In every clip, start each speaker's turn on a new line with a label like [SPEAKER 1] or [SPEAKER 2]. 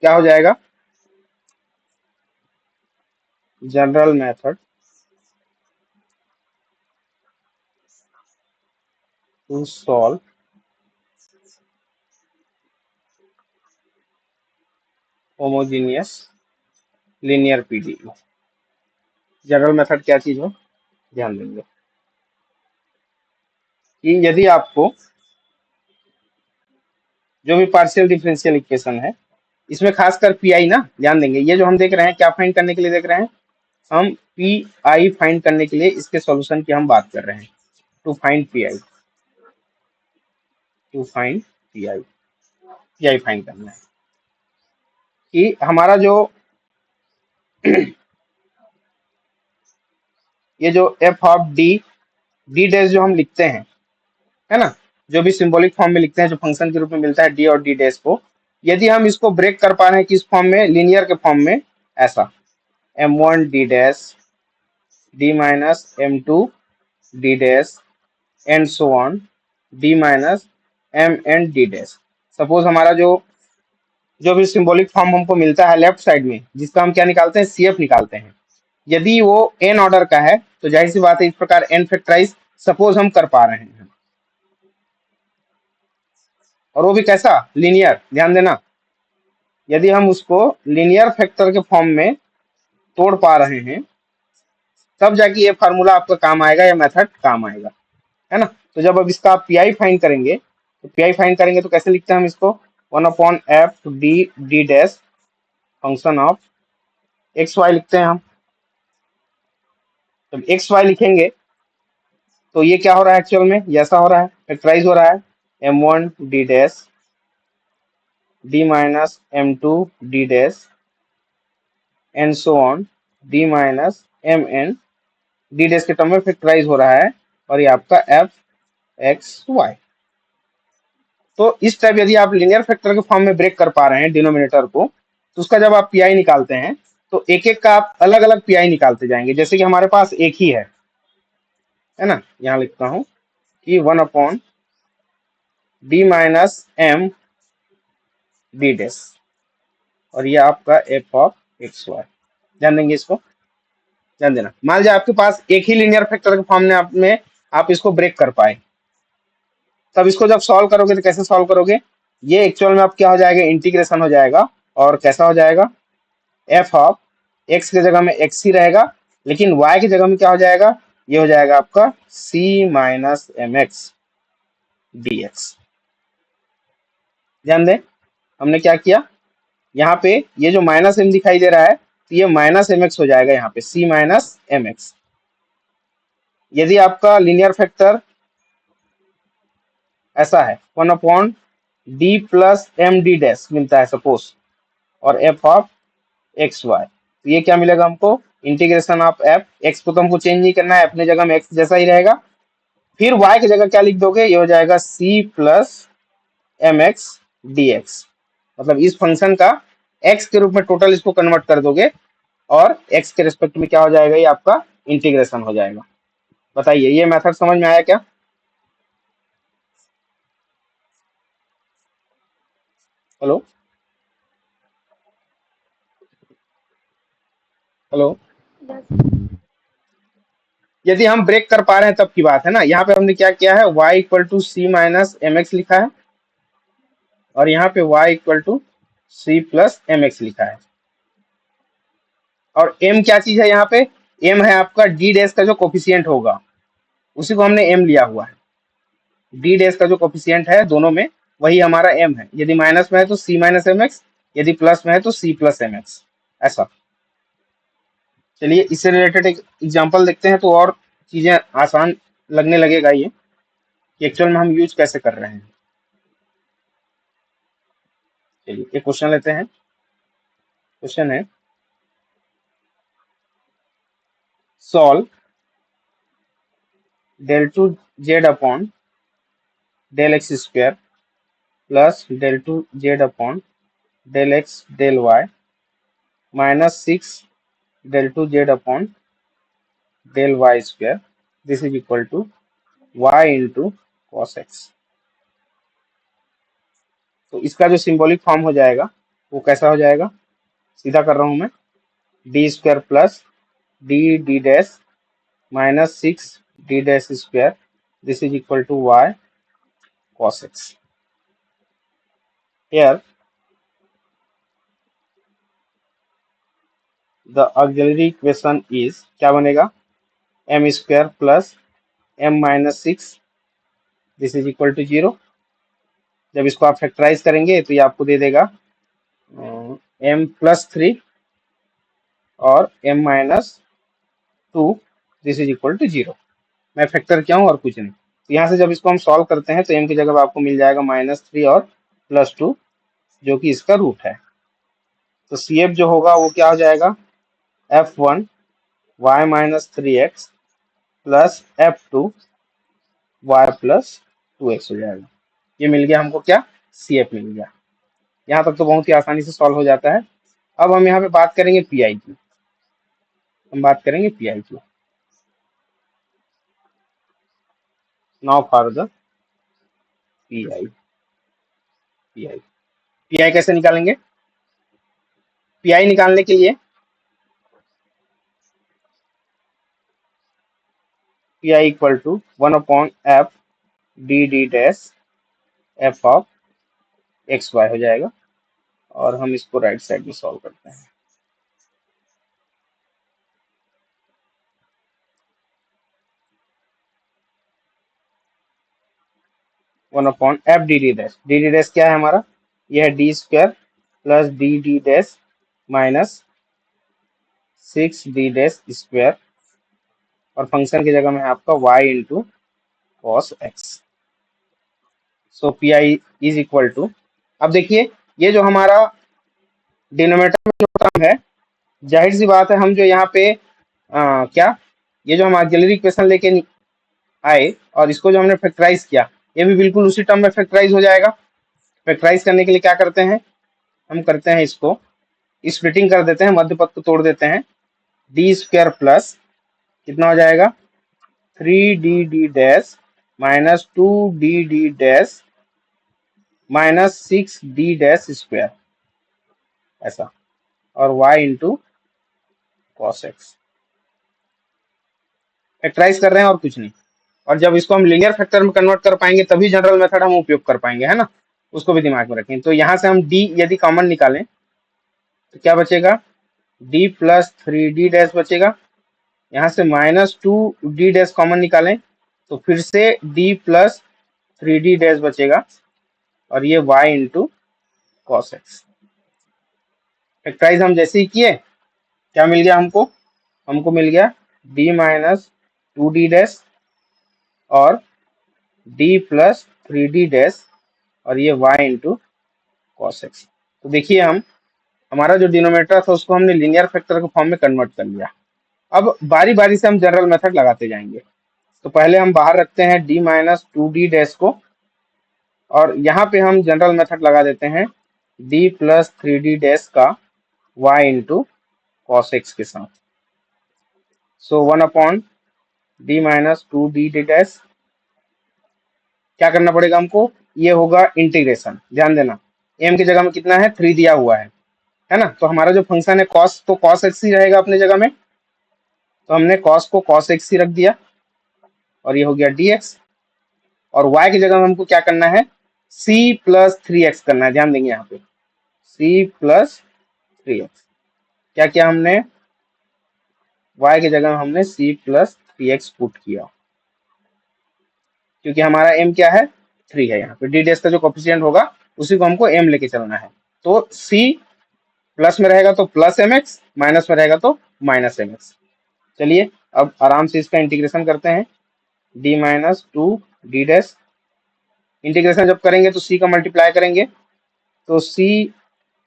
[SPEAKER 1] क्या हो जाएगा, general method to solve homogeneous linear PDE. General method क्या चीज हो, ध्यान देंगे कि यदि आपको जो भी पार्शियल डिफरेंशियल इक्वेशन है, इसमें खासकर पीआई ना ध्यान देंगे, ये जो हम देख रहे हैं क्या फाइंड करने के लिए देख रहे हैं, हम पी आई फाइंड करने के लिए इसके सॉल्यूशन की हम बात कर रहे हैं। To find P I, to find P I, P I फाइंड करना है कि हमारा जो ये जो F of D, D dash जो हम लिखते हैं, है ना, जो भी सिंबॉलिक फॉर्म में लिखते हैं, जो फंक्शन के रूप में मिलता है डी और डी डैश को, यदि हम इसको ब्रेक कर पा रहे हैं किस फॉर्म में, लीनियर के फॉर्म में, ऐसा M one D dash D minus M two D dash and so on D minus M N D dash. Suppose हमारा जो भी सिंबॉलिक फॉर्म हमको मिलता है लेफ्ट साइड में, जिसका हम क्या निकालते हैं, सीएफ निकालते हैं, यदि वो एन ऑर्डर का है तो जाहिर सी बात है इस प्रकार एन फैक्टराइज सपोज हम कर पा रहे हैं, और वो भी कैसा, लीनियर, ध्यान देना, यदि हम उसको लीनियर फैक्टर के फॉर्म में तोड़ पा रहे हैं तब जाके ये फार्मूला आपका काम आएगा, या मेथड काम आएगा, है ना। तो जब अब इसका आप पीआई फाइंड करेंगे, तो पीआई फाइंड करेंगे तो कैसे लिखते हैं हम इसको, one upon F D D dash function of X Y लिखते हैं हम। जब एक्स वाई लिखेंगे तो ये क्या हो रहा है, एक्चुअल में ये ऐसा हो रहा है, फैक्टराइज हो रहा है, M one D dash D minus M two D dash and so on D minus M N D dash के टर्म में फैक्टराइज हो रहा है, और ये आपका एफ एक्स वाई। तो इस टाइप यदि आप लीनियर फैक्टर के फॉर्म में ब्रेक कर पा रहे हैं डिनोमिनेटर को, तो उसका जब आप पीआई निकालते हैं तो एक एक का आप अलग अलग पीआई निकालते जाएंगे। जैसे कि हमारे पास एक ही है ना, यहाँ लिखता हूं कि one upon D minus M D dash, और ये आपका एफ ऑफ एक्स वाई। ध्यान देंगे इसको, ध्यान देना, मान लीजिए आपके पास एक ही लीनियर फैक्टर के फॉर्म में आप इसको ब्रेक कर पाए, तब इसको जब सॉल्व करोगे तो कैसे सॉल्व करोगे, ये एक्चुअल में आप क्या हो जाएगा, इंटीग्रेशन हो जाएगा, और कैसा हो जाएगा, एफ ऑफ एक्स की जगह में एक्स ही रहेगा, लेकिन वाई की जगह में क्या हो जाएगा, ये हो जाएगा आपका C minus M X D X. ध्यान दें, हमने क्या किया, यहाँ पे ये जो माइनस एम दिखाई दे रहा है, तो ये माइनस एम एक्स हो जाएगा, यहाँ पे सी माइनस एम एक्स। यदि आपका लीनियर फैक्टर ऐसा है, one upon D plus M D dash मिलता है सपोज, और एफ ऑफ एक्स वाई, तो ये क्या मिलेगा हमको, इंटीग्रेशन ऑफ एफ एक्स को तो हमको चेंज नहीं करना है, अपने जगह में एक्स जैसा ही रहेगा, फिर वाई की जगह क्या लिख दोगे, ये हो जाएगा C plus M X D X. मतलब इस फंक्शन का एक्स के रूप में टोटल इसको कन्वर्ट कर दोगे, और एक्स के रिस्पेक्ट में क्या हो जाएगा, ये आपका इंटीग्रेशन हो जाएगा। बताइए ये मेथड समझ में आया क्या, हेलो हेलो, यदि हम ब्रेक कर पा रहे हैं तब की बात है ना। यहाँ पे हमने क्या किया है, y equal to C minus M X लिखा है, और यहाँ पे y equal to C plus M X लिखा है, और m क्या चीज है, यहाँ पे m है आपका d डैश का जो कोफिशियंट होगा, उसी को हमने m लिया हुआ है। d डैश का जो कोफिशियंट है दोनों में, वही हमारा m है। यदि माइनस में है तो c माइनस एम एक्स, यदि प्लस में है तो c प्लस एम एक्स, ऐसा। चलिए इससे रिलेटेड एक एग्जांपल देखते हैं, तो और चीजें आसान लगने लगेगा ये कि एक्चुअल में हम यूज कैसे कर रहे हैं। चलिए एक क्वेश्चन लेते हैं। क्वेश्चन है, solve del two Z upon del X square plus del two Z upon del X del Y minus six del two Z upon del Y square, this is equal to Y into cos X. तो इसका जो symbolic form हो जाएगा, वो कैसा हो जाएगा, सीधा कर रहा हूं मैं, D square plus D D dash minus 6 D dash square this is equal to Y cos x. Here the auxiliary equation is क्या बनेगा, m square plus m minus 6 this is equal to 0. जब इसको आप factorise करेंगे तो ये आपको दे देगा m+3 और m-2 this is equal to 0. मैं फैक्टर किया हूँ और कुछ नहीं. तो यहाँ से जब इसको हम सॉल्व करते हैं तो m की जगह आपको मिल जाएगा -3 और +2 जो कि इसका रूट है. तो CF जो होगा वो क्या हो जाएगा, F1 y-3x plus F2 y+2x हो जाएगा. ये मिल गया हमको क्या, CF मिल गया. यहाँ तक तो बहुत ही आसानी से सॉल्व हो जाता है. अब हम यहाँ पे बात करेंगे PI की. हम बात करेंगे PI की. Now for the PI. PI कैसे निकालेंगे, PI निकालने के लिए PI equal to 1/f D D dash f of xy हो जाएगा. और हम इसको राइट साइड में सॉल्व करते हैं. 1/f डी डी डैश क्या है हमारा, यह है D square plus D D dash minus 6 D dash square और फंक्शन की जगह में है आपका y into cos X. So P I is equal to, अब देखिए ये जो हमारा डिनोमिनेटर में जो टर्म है, जाहिर सी बात है हम जो यहाँ पे क्या, ये जो हम ऑक्सिलरी इक्वेशन लेके आए और इसको जो हमने फैक्टराइज किया, ये भी बिल्कुल उसी टर्म में फैक्टराइज हो जाएगा. फैक्टराइज करने के लिए क्या करते हैं, हम करते हैं इसको स्प्लिटिंग कर देते हैं, मध्य पद को तोड़ देते हैं. डी स्क्वायर प्लस कितना हो जाएगा 3 D dash minus 2 D dash minus 6 D dash square ऐसा, और y into cos X. Factorize कर रहे हैं और कुछ नहीं. और जब इसको हम लीनियर फैक्टर में कन्वर्ट कर पाएंगे तभी जनरल मेथड हम उपयोग कर पाएंगे, है ना, उसको भी दिमाग में रखें. तो यहाँ से हम d यदि कॉमन निकालें तो क्या बचेगा, d प्लस 3d डैश बचेगा. यहाँ से -2d डैश कॉमन निकालें तो फिर से d प्लस 3d डैश बचेगा और ये y into cos X. Factorize हम जैसे ही किए क्या मिल गया हमको, हमको मिल गया d माइनस 2d डैश और d प्लस 3d डैश और ये y इंटू कॉस एक्स. तो देखिए हम, हमारा जो डिनोमिनेटर था उसको हमने लीनियर फैक्टर के फॉर्म में कन्वर्ट कर लिया. अब बारी बारी से हम जनरल मेथड लगाते जाएंगे. तो पहले हम बाहर रखते हैं d माइनस 2d डैश को और यहाँ पे हम जनरल मेथड लगा देते हैं d प्लस 3d डैश का y इंटू कॉस एक्स के साथ. सो 1/d माइनस 2d डैश, क्या करना पड़ेगा हमको, ये होगा इंटीग्रेशन. ध्यान देना m की जगह में कितना है 3 दिया हुआ है ना. तो हमारा जो फंक्शन है cos, तो cos x ही रहेगा अपने जगह में. तो हमने cos को cos x ही रख दिया और ये हो गया dx. और y की जगह में हमको क्या करना है, c प्लस 3x करना है. ध्यान देंगे यहाँ पे c प्लस 3x. क्या किया हमने, y की जगह में हमने c प्लस 3x पुट किया क्योंकि हमारा m क्या है 3 है. यहाँ पे डी डैश का जो कोफिशिएंट होगा उसी को हमको m लेके चलना है. तो c प्लस में रहेगा तो प्लस mx, माइनस में रहेगा तो माइनस mx. चलिए अब आराम से इसका इंटीग्रेशन करते हैं. d minus 2d dash, integration जब करेंगे तो c का मल्टीप्लाई करेंगे तो c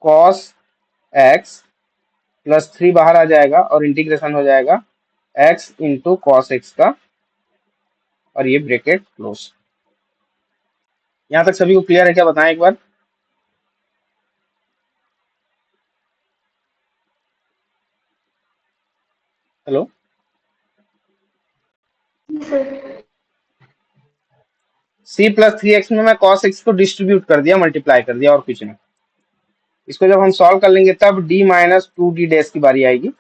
[SPEAKER 1] cos x प्लस 3 बाहर आ जाएगा और इंटीग्रेशन हो जाएगा x इंटू कॉस एक्स का और ये ब्रैकेट क्लोज. यहाँ तक सभी को क्लियर है क्या, बताएं एक बार. हेलो, c प्लस 3x में मैं cos x को डिस्ट्रीब्यूट कर दिया, मल्टीप्लाई कर दिया और कुछ नहीं. इसको जब हम सॉल्व कर लेंगे तब d माइनस 2d डैश की बारी आएगी।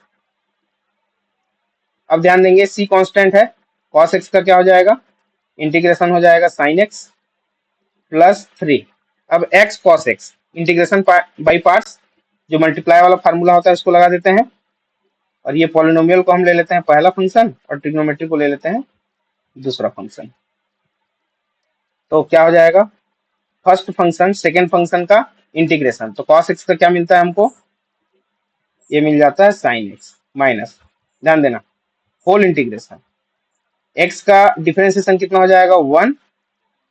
[SPEAKER 1] अब ध्यान देंगे c कांस्टेंट है, cos x का क्या हो जाएगा, इंटीग्रेशन हो जाएगा sin x प्लस 3। अब x cos x integration by parts, जो मल्टीप्लाई वाला फार्मूला होता है उसको लगा देते हैं, और ये पॉलिनोमियल को हम ले लेते हैं पहला फंक्शन और ट्रिग्नोमेट्री को ले लेते हैं दूसरा फंक्शन। तो क्या हो जाएगा, फर्स्ट फंक्शन सेकेंड फंक्शन का इंटीग्रेशन, तो cos x का क्या मिलता है हमको, ये मिल जाता है sin x माइनस, ध्यान देना, होल इंटीग्रेशन x का डिफरेंशिएशन कितना हो जाएगा 1,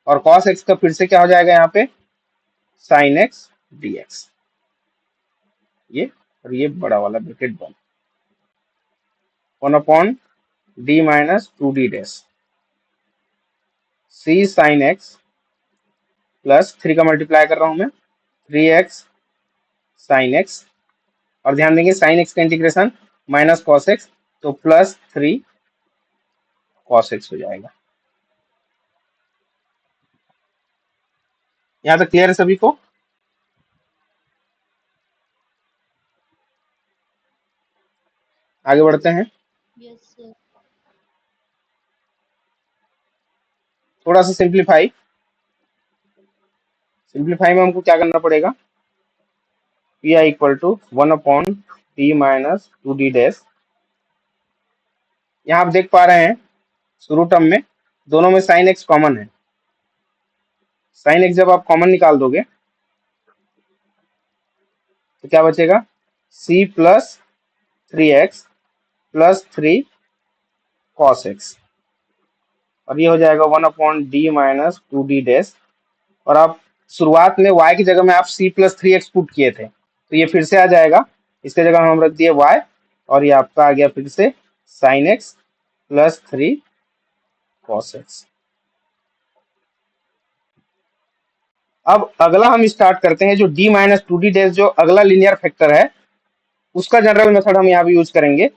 [SPEAKER 1] और cos x का फिर से क्या हो जाएगा यहाँ पे sin x dx, ये और ये बड़ा वाला ब्रैकेट बंद, 1/d minus 2d dash c sin x plus 3 का मल्टीप्लाई कर रहा हूं मैं 3x sin x, और ध्यान देंगे sin x का इंटीग्रेशन माइनस cos x, तो प्लस 3 cos x हो जाएगा। यहाँ तक क्लियर है सभी को? आगे बढ़ते हैं।
[SPEAKER 2] Yes sir.
[SPEAKER 1] थोड़ा सा सिंप्लीफाई में हमको क्या करना पड़ेगा, P I equal to 1/d minus 2d dash. यहाँ आप देख पा रहे हैं शुरू टर्म में दोनों में साइन एक्स कॉमन है, साइन एक्स जब आप कॉमन निकाल दोगे तो क्या बचेगा, c plus 3x plus 3 cos x, और ये हो जाएगा 1/d माइनस 2d डैश। और आप शुरुआत में y की जगह में आप c प्लस 3x पुट किए थे, तो ये फिर से आ जाएगा, इसके जगह हम रख दिए y, और ये आपका आ गया फिर से sin x plus 3 cos x। अब अगला हम स्टार्ट करते हैं, जो d माइनस 2d डैश जो अगला लीनियर फैक्टर है उसका जनरल मेथड हम यहाँ भी यूज करेंगे।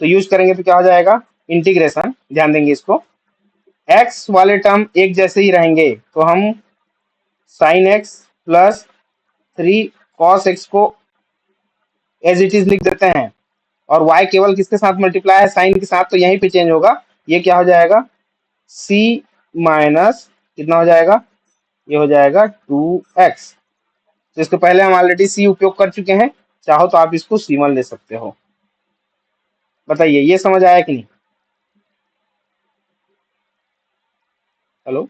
[SPEAKER 1] तो यूज करेंगे तो क्या हो जाएगा, इंटीग्रेशन, ध्यान देंगे इसको, x वाले टर्म एक जैसे ही रहेंगे तो हम sin x plus 3 cos x को एज इट इज लिख देते हैं, और y केवल किसके साथ मल्टीप्लाई है, साइन के साथ, तो यहीं पे चेंज होगा, ये क्या हो जाएगा c माइनस कितना हो जाएगा, ये हो जाएगा 2x। तो इसके पहले हम ऑलरेडी c उपयोग कर चुके हैं, चाहो तो आप इसको c1 ले सकते हो। बताइए ये समझ आया कि नहीं? हेलो,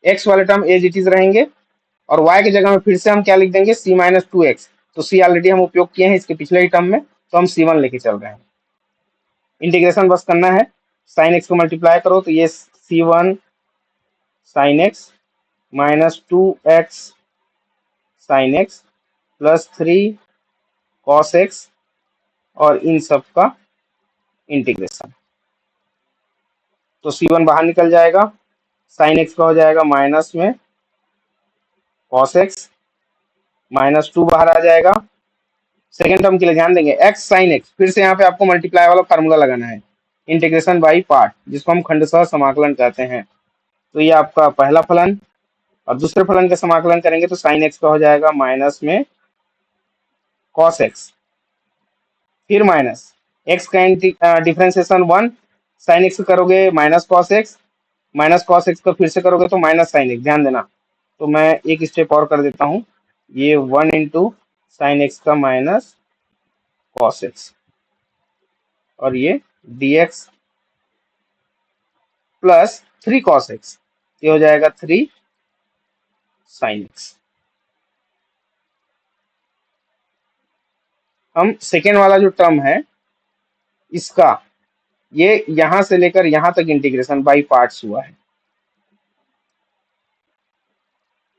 [SPEAKER 1] x वाले टर्म एज इट इज रहेंगे, और y की जगह में फिर से हम क्या लिख देंगे, c माइनस 2x, तो c ऑलरेडी हम उपयोग किए हैं इसके पिछले ही टर्म में, तो हम c1 लेके चल रहे हैं। इंटीग्रेशन बस करना है, sin x को मल्टीप्लाई करो तो ये c1 sin x minus 2x sin x plus 3 cos x, और इन सब का इंटीग्रेशन, तो c1 बाहर निकल जाएगा, sin x का हो जाएगा माइनस में cos x, माइनस 2 बाहर आ जाएगा। सेकेंड टर्म के लिए ध्यान देंगे x sin x, फिर से यहाँ पे आपको मल्टीप्लाई वाला फार्मूला लगाना है, इंटीग्रेशन बाई पार्ट, जिसको हम खंडशः समाकलन कहते हैं। तो ये आपका पहला फलन, और दूसरे फलन का समाकलन करेंगे तो sin x का हो जाएगा माइनस में cos x, फिर माइनस x का डिफरेंशिएशन 1, sin x करोगे minus cos x, minus cos x का फिर से करोगे तो माइनस sin x, ध्यान देना। तो मैं एक स्टेप और कर देता हूँ, ये 1 इंटू साइन एक्स का माइनस cos x, और ये dx प्लस 3 cos x, ये हो जाएगा 3 sin x। हम सेकेंड वाला जो टर्म है इसका, ये यहां से लेकर यहां तक इंटीग्रेशन बाई पार्ट्स हुआ है,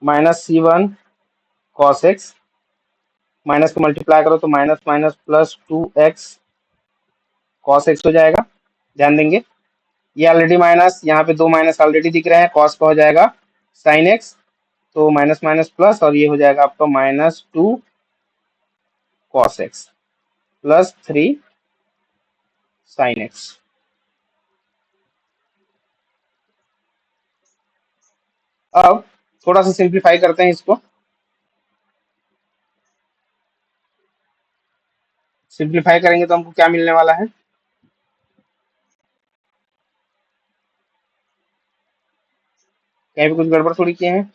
[SPEAKER 1] minus c1 cos x, minus को मल्टीप्लाई करो तो minus minus plus 2x cos x हो जाएगा, ध्यान देंगे ये ऑलरेडी माइनस, यहाँ पे दो माइनस ऑलरेडी दिख रहे हैं, cos का हो जाएगा sin x, तो माइनस माइनस प्लस, और ये हो जाएगा आपका minus 2 cos x plus 3 sin x। अब थोड़ा सा सिंप्लीफाई करते हैं इसको। सिंप्लीफाई करेंगे तो हमको क्या मिलने वाला है? कहीं भी कुछ गड़बड़ थोड़ी किए हैं?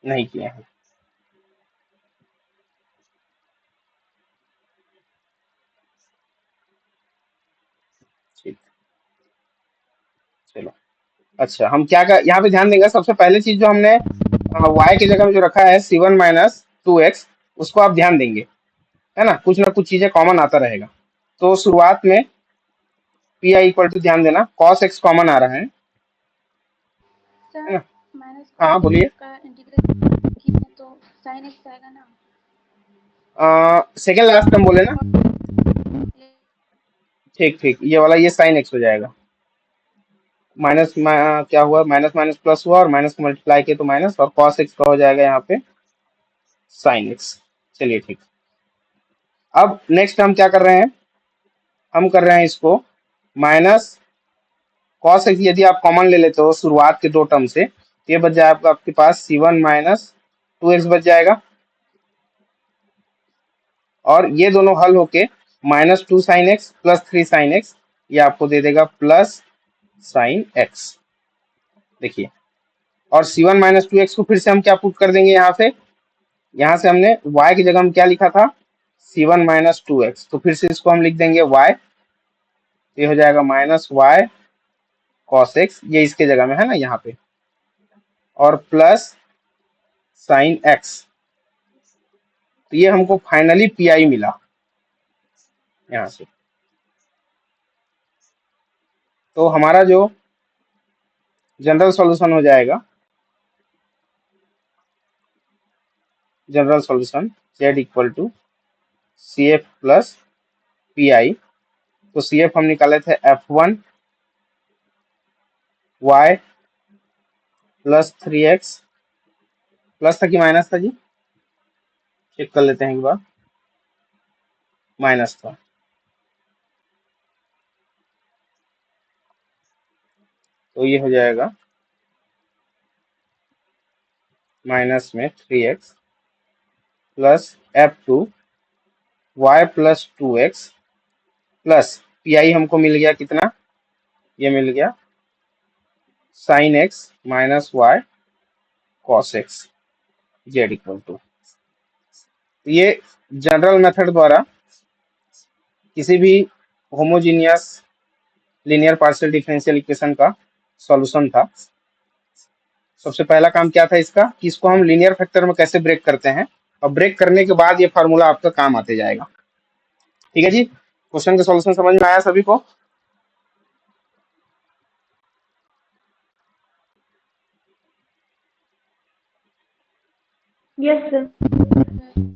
[SPEAKER 1] नहीं किए हैं। ठीक, चलो। अच्छा, हम क्या कर यहाँ पे ध्यान देंगे, सबसे पहले चीज जो हमने y की जगह में जो रखा है C1 - 2x, उसको आप ध्यान देंगे, है ना? कुछ ना कुछ चीजें कॉमन आता रहेगा। तो शुरुआत में पी आई इक्वल टू, ध्यान देना, cos x कॉमन आ रहा है
[SPEAKER 2] सर
[SPEAKER 1] ना?
[SPEAKER 2] माइनस
[SPEAKER 1] हाँ,
[SPEAKER 2] कॉस
[SPEAKER 1] बोलिए।
[SPEAKER 2] एक्स का इंटीग्रेशन किए तो साइन एक्स आएगा ना।
[SPEAKER 1] सेकेंड लास्ट टर्म बोले ना?
[SPEAKER 2] ये
[SPEAKER 1] ठीक ठीक, ये वाला, ये साइन एक्स हो जाएगा। माइनस क्या हुआ, माइनस माइनस प्लस हुआ, और माइनस को मल्टीप्लाई किया तो माइनस, और cos x का हो जाएगा यहाँ पे साइन एक्स। चलिए ठीक। अब नेक्स्ट हम क्या कर रहे हैं? हम कर रहे हैं इसको माइनस cos x, यदि आप कॉमन ले लेते हो शुरुआत के दो टर्म से, तो ये बच जाएगा आपके पास C1 - 2x बच जाएगा, और ये दोनों हल होके -2 sin x + 3 sin x, ये आपको दे देगा +sin x। देखिए, और C1 - 2x को फिर से हम क्या पुट कर देंगे यहाँ से हमने y की जगह में क्या लिखा था? C1 - 2x, तो फिर से इसको हम लिख देंगे y, ये हो जाएगा -y cos x, ये इसके जगह में है ना यहाँ पे, और प्लस साइन एक्स। तो ये हमको फाइनली पी आई मिला यहाँ से। तो हमारा जो जनरल सॉल्यूशन हो जाएगा, general solution z equal to C F plus P I. तो सी एफ हम निकाले थे F1 y +3x, प्लस था कि माइनस था जी? चेक कर लेते हैं एक बार। माइनस था। तो ये हो जाएगा माइनस में 3x plus F2 y +2x plus P I हमको मिल गया कितना? ये मिल गया sine X minus Y cos X, Z equal to. ये जनरल मेथड द्वारा किसी भी homogeneous linear partial differential equation का सॉल्यूशन था। सबसे पहला काम क्या था इसका, कि इसको हम लीनियर फैक्टर में कैसे ब्रेक करते हैं, और ब्रेक करने के बाद ये फार्मूला आपका काम आते जाएगा। ठीक है जी, क्वेश्चन का सॉल्यूशन समझ में आया सभी को?
[SPEAKER 3] Yes sir.